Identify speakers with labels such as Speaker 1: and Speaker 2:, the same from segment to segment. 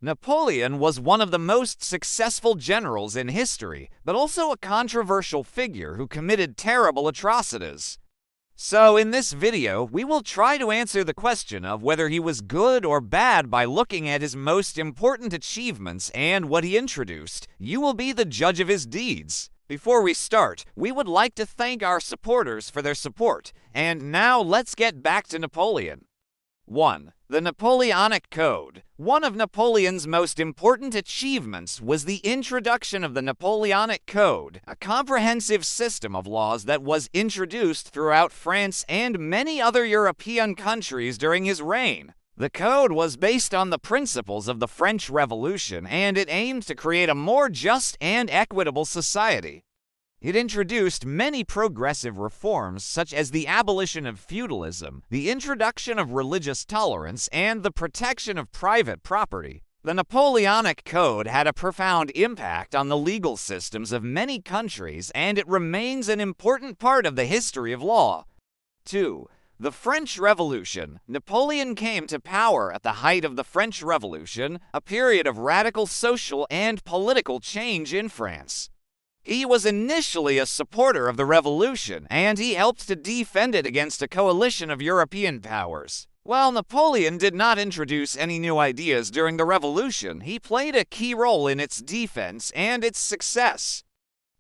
Speaker 1: Napoleon was one of the most successful generals in history, but also a controversial figure who committed terrible atrocities. So in this video, we will try to answer the question of whether he was good or bad by looking at his most important achievements and what he introduced. You will be the judge of his deeds. Before we start, we would like to thank our supporters for their support. And now let's get back to Napoleon. 1. The Napoleonic Code. One of Napoleon's most important achievements was the introduction of the Napoleonic Code, a comprehensive system of laws that was introduced throughout France and many other European countries during his reign. The code was based on the principles of the French Revolution, and it aimed to create a more just and equitable society. It introduced many progressive reforms such as the abolition of feudalism, the introduction of religious tolerance, and the protection of private property. The Napoleonic Code had a profound impact on the legal systems of many countries, and it remains an important part of the history of law. 2. The French Revolution. Napoleon came to power at the height of the French Revolution, a period of radical social and political change in France. He was initially a supporter of the revolution, and he helped to defend it against a coalition of European powers. While Napoleon did not introduce any new ideas during the revolution, he played a key role in its defense and its success.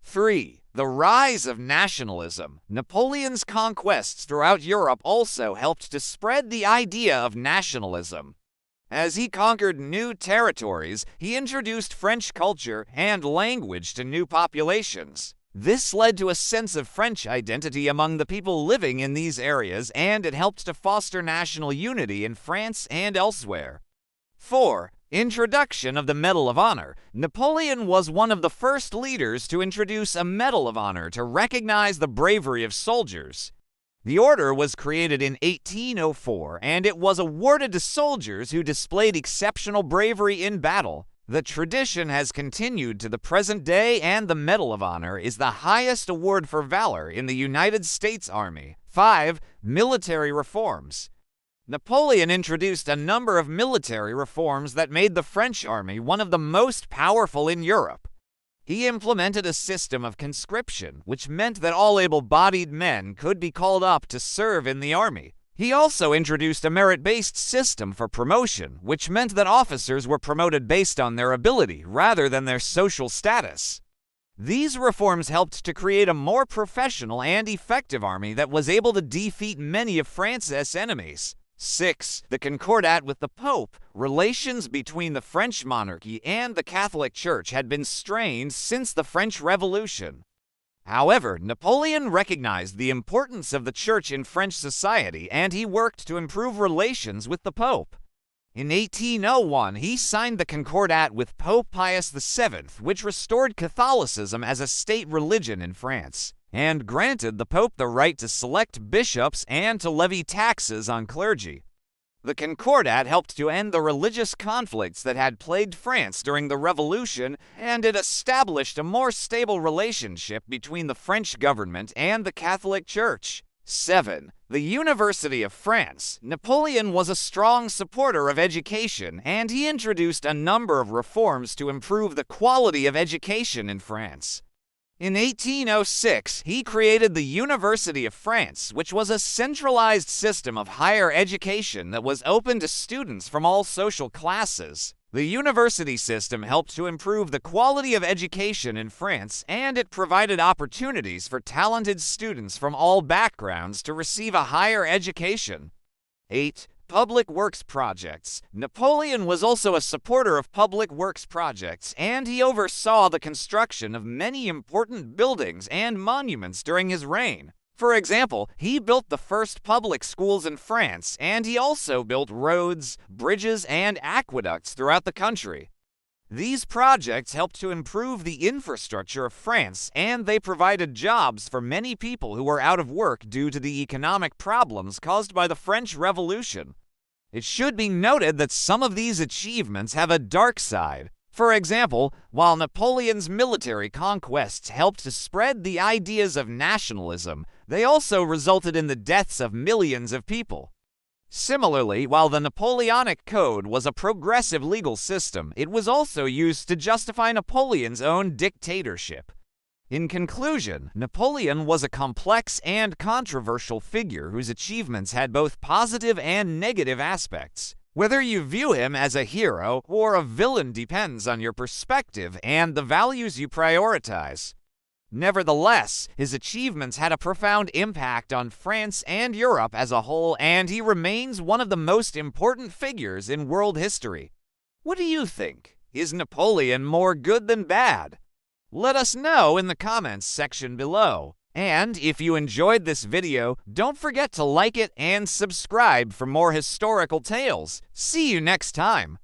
Speaker 1: 3. The rise of nationalism. Napoleon's conquests throughout Europe also helped to spread the idea of nationalism. As he conquered new territories, he introduced French culture and language to new populations. This led to a sense of French identity among the people living in these areas, and it helped to foster national unity in France and elsewhere. 4. Introduction of the Medal of Honor. Napoleon was one of the first leaders to introduce a Medal of Honor to recognize the bravery of soldiers. The order was created in 1804, and it was awarded to soldiers who displayed exceptional bravery in battle. The tradition has continued to the present day, and the Medal of Honor is the highest award for valor in the United States Army. 5. Military reforms. Napoleon introduced a number of military reforms that made the French army one of the most powerful in Europe. He implemented a system of conscription, which meant that all able-bodied men could be called up to serve in the army. He also introduced a merit-based system for promotion, which meant that officers were promoted based on their ability rather than their social status. These reforms helped to create a more professional and effective army that was able to defeat many of France's enemies. 6. The Concordat with the Pope. Relations between the French monarchy and the Catholic Church had been strained since the French Revolution. However, Napoleon recognized the importance of the Church in French society, and he worked to improve relations with the Pope. In 1801, he signed the Concordat with Pope Pius VII, which restored Catholicism as a state religion in France, and granted the Pope the right to select bishops and to levy taxes on clergy. The Concordat helped to end the religious conflicts that had plagued France during the Revolution, and it established a more stable relationship between the French government and the Catholic Church. 7. The University of France. Napoleon was a strong supporter of education, and he introduced a number of reforms to improve the quality of education in France. In 1806, he created the University of France, which was a centralized system of higher education that was open to students from all social classes. The university system helped to improve the quality of education in France, and it provided opportunities for talented students from all backgrounds to receive a higher education. 8. Public works projects. Napoleon was also a supporter of public works projects, and he oversaw the construction of many important buildings and monuments during his reign. For example, he built the first public schools in France, and he also built roads, bridges, and aqueducts throughout the country. These projects helped to improve the infrastructure of France, and they provided jobs for many people who were out of work due to the economic problems caused by the French Revolution. It should be noted that some of these achievements have a dark side. For example, while Napoleon's military conquests helped to spread the ideas of nationalism, they also resulted in the deaths of millions of people. Similarly, while the Napoleonic Code was a progressive legal system, it was also used to justify Napoleon's own dictatorship. In conclusion, Napoleon was a complex and controversial figure whose achievements had both positive and negative aspects. Whether you view him as a hero or a villain depends on your perspective and the values you prioritize. Nevertheless, his achievements had a profound impact on France and Europe as a whole, and he remains one of the most important figures in world history. What do you think? Is Napoleon more good than bad? Let us know in the comments section below. And if you enjoyed this video, don't forget to like it and subscribe for more historical tales. See you next time!